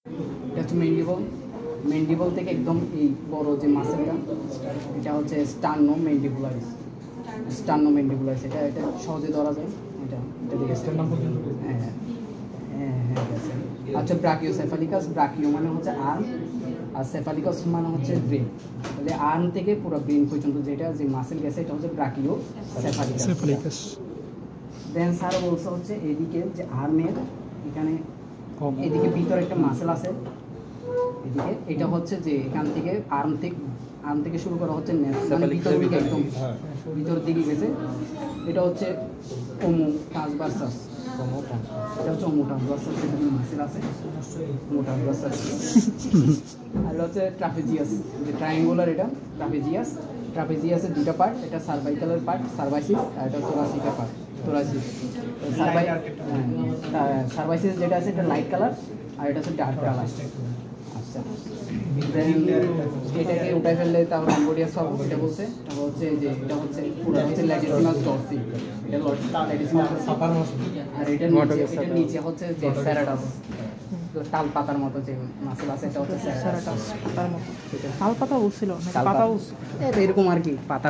এটা হচ্ছে mandible. Mandible থেকে একদম এই বড় যে মাসেলটা, এটা হচ্ছে স্টার্নো মেন্ডিবুলারিস। স্টার্নো মেন্ডিবুলারিস, এটা এটা সহজে ধরা যায়। এটা এটা দেখে হ্যাঁ হ্যাঁ হ্যাঁ হ্যাঁ গেছে। আচ্ছা, ব্রাকিওসেফালিকাস। ব্রাকিও মানে হচ্ছে আর্ম, আর সেফালিকাস মানে হচ্ছে ব্রেন। তাহলে আর্ম থেকে পুরো ব্রেন পর্যন্ত যেটা যে মাসেল গেছে এটা হচ্ছে ব্রাকিওসেফালিকাস। দেন স্যার বলছে হচ্ছে এদিকে যে আর্মের এখানে এদিকে ভিতরে একটা মাসেল আছে এদিকে, এটা হচ্ছে যে এখান থেকে আর্ম থেকে শুরু করা হচ্ছে মানে ভিতরের দিকে একদম ভিতরের দিকে গেছে। এটা হচ্ছে ওমো ট্রান্সভার্সাস। এটা হচ্ছে ওমো ট্রান্সভার্সাস, যেটা মাসেল আছে ওমো ট্রান্সভার্সাস। আর হচ্ছে ট্রাপেজিয়াস, যে ট্রায়াঙ্গুলার, এটা ট্রাপেজিয়াস। ট্রাপেজিয়াসের দুটো পার্ট, এটা সার্ভাইকালের পার্ট সার্ভাইসিস, আর এটা থোরাসিকের পার্ট থোরাসিস। সার্ভাইসিস যেটা আছে এটা লাইট কালার, আর এটা হচ্ছে ডার্ক কালার। আচ্ছা, এটাকে উঠাই ফেললে তাহলে অ্যাম্বোডিয়াস পাবো। এটা বলছে তারপর হচ্ছে যে এটা হচ্ছে পুরো হচ্ছে ল্যাটিসিমাস ডরসি, এটা ল্যাটিসিমাস, আর এটার নিচে হচ্ছে যে স্যারাটাস, তাল পাতার মতো যে মাসেল আছে এটা হচ্ছে স্যারাটাস পাতার মতো। তাল পাতা বলছিল, পাতা এরকম আর কি, পাতা।